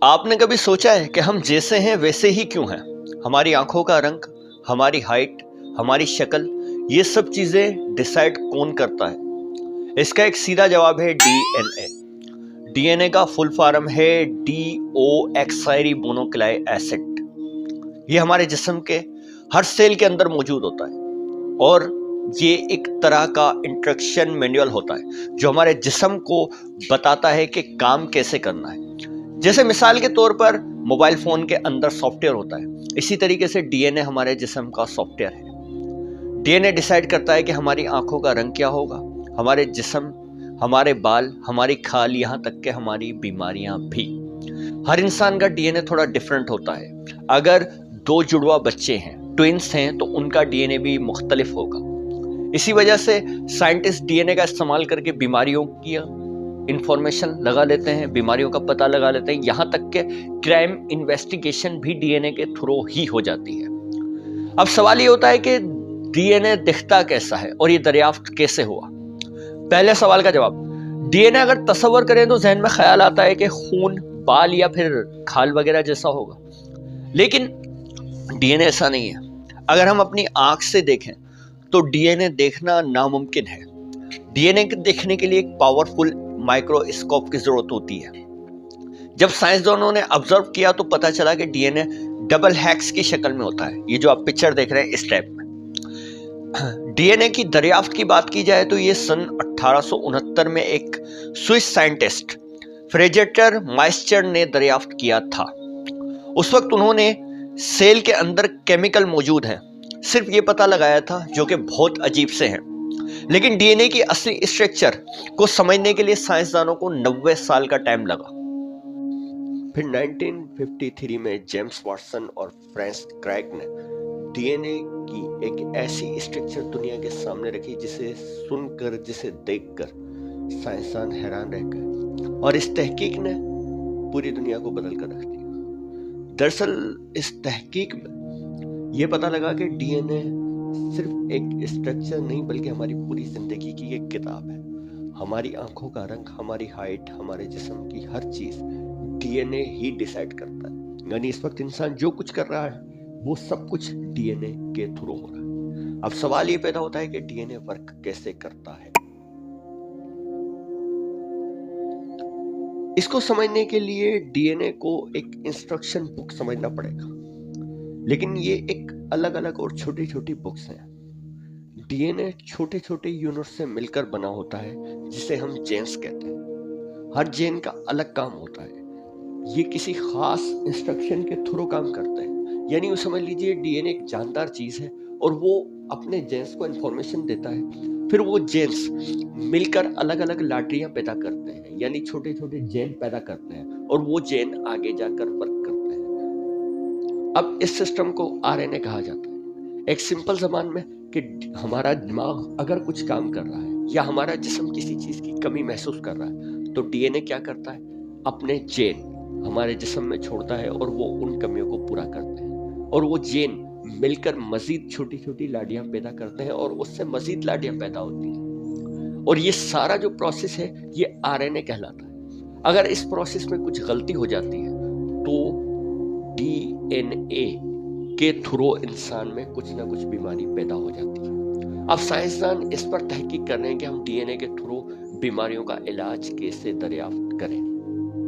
आपने कभी सोचा है कि हम जैसे हैं वैसे ही क्यों हैं? हमारी आंखों का रंग, हमारी हाइट, हमारी शक्ल, ये सब चीजें डिसाइड कौन करता है? इसका एक सीधा जवाब है डीएनए। डीएनए का फुल फॉर्म है डीओएक्साइरी मोनोक्लाई एसिड। ये हमारे जिस्म के हर सेल के अंदर मौजूद होता है और ये एक तरह का इंस्ट्रक्शन मैनुअल होता है जो हमारे जिस्म को बताता है कि काम कैसे करना है। जैसे मिसाल के तौर पर मोबाइल फोन के अंदर सॉफ्टवेयर होता है, इसी तरीके से डीएनए हमारे जिस्म का सॉफ्टवेयर है। डीएनए डिसाइड करता है कि हमारी आंखों का रंग क्या होगा, हमारे जिस्म, हमारे बाल, हमारी खाल, यहाँ तक के हमारी बीमारियां भी। हर इंसान का डीएनए थोड़ा डिफरेंट होता है। अगर दो जुड़वा बच्चे हैं, ट्विंस हैं, तो उनका डीएनए भी मुख्तलिफ होगा। इसी वजह से साइंटिस्ट डीएनए का इस्तेमाल करके बीमारियों की इंफॉर्मेशन लगा लेते हैं, बीमारियों का पता लगा लेते हैं। यहां तक के क्राइम इन्वेस्टिगेशन भी डीएनए के थ्रू ही हो जाती है। अब सवाल ये होता है कि डीएनए दिखता कैसा है और ये दरियाफ्त कैसे हुआ? पहले सवाल का जवाब, डीएनए अगर तस्वर करें तो जहन में ख्याल आता है कि खून, बाल या फिर खाल वगैरह जैसा होगा, लेकिन डीएनए ऐसा नहीं है। अगर हम अपनी आंख से देखें तो डीएनए देखना नामुमकिन है। डीएनए देखने के लिए एक पावरफुल माइक्रोस्कोप की जरूरत होती है। जब साइंसदानों ने ऑब्जर्व किया तो पता चला कि डीएनए डबल हेक्स की शक्ल में होता है। ये जो आप पिक्चर देख रहे हैं इस टाइप में। डीएनए की दरियाफ्त की बात की जाए तो ये सन 1869 में एक स्विस साइंटिस्ट फ्रेजेटर माइस्चर ने दरियाफ्त किया था। उस वक्त उन्होंने सेल के अंदर केमिकल मौजूद है सिर्फ ये पता लगाया था, जो कि बहुत अजीब से हैं। लेकिन डीएनए की असली स्ट्रक्चर को समझने के लिए साइंसदानों को 90 साल का टाइम लगा। फिर 1953 में जेम्स वाटसन और फ्रांस क्राइक ने डीएनए की एक ऐसी स्ट्रक्चर दुनिया के सामने रखी जिसे सुनकर, जिसे देखकर साइंसदान हैरान रह गए और इस तहकीक ने पूरी दुनिया को बदल कर रख दिया। दरअसल इस तहकीक में यह पता लगा कि डीएनए सिर्फ एक स्ट्रक्चर नहीं बल्कि हमारी पूरी जिंदगी की एक किताब है। हमारी आंखों का रंग, हमारी हाइट, हमारे जिस्म की हर चीज डीएनए ही डिसाइड करता है। यानी इस वक्त इंसान जो कुछ कर रहा है वो सब कुछ डीएनए के थ्रू हो रहा है। अब सवाल ये पैदा होता है कि डीएनए वर्क कैसे करता है। इसको समझने के लिए डीएनए को एक इंस्ट्रक्शन बुक समझना पड़ेगा, लेकिन ये एक अलग अलग और छोटी छोटी बुक्स हैं। डीएनए छोटे छोटे यूनिट से मिलकर बना होता है जिसे हम जेन्स कहते हैं। हर जेन का अलग काम होता है। ये किसी खास इंस्ट्रक्शन के थ्रू काम करते हैं। यानी वो समझ लीजिए डीएनए एक जानदार चीज है और वो अपने जेन्स को इंफॉर्मेशन देता है। फिर वो जेन्स मिलकर अलग अलग लाटरियां पैदा करते हैं, यानी छोटे छोटे जेन पैदा करते हैं और वो जेन आगे जाकर वर्क करते हैं। अब इस सिस्टम को आरएनए कहा जाता है। एक सिंपल जबान में कि हमारा दिमाग अगर कुछ काम कर रहा है या हमारा जिस्म किसी चीज की कमी महसूस कर रहा है तो डीएनए क्या करता है, अपने जेन हमारे जिस्म में छोड़ता है और वो उन कमियों को पूरा करते हैं और वो जेन मिलकर मजीद छोटी छोटी लाडियां पैदा करते हैं और उससे मजीद लाडियां पैदा होती हैं। और ये सारा जो प्रोसेस है ये आरएनए कहलाता है। अगर इस प्रोसेस में कुछ गलती हो जाती है तो डीएनए के थ्रू इंसान में कुछ ना कुछ बीमारी पैदा हो जाती है। अब साइंसदान इस पर तहकीक कर रहे हैं कि हम डीएनए के थ्रू बीमारियों का इलाज कैसे दरियाफ्त करें।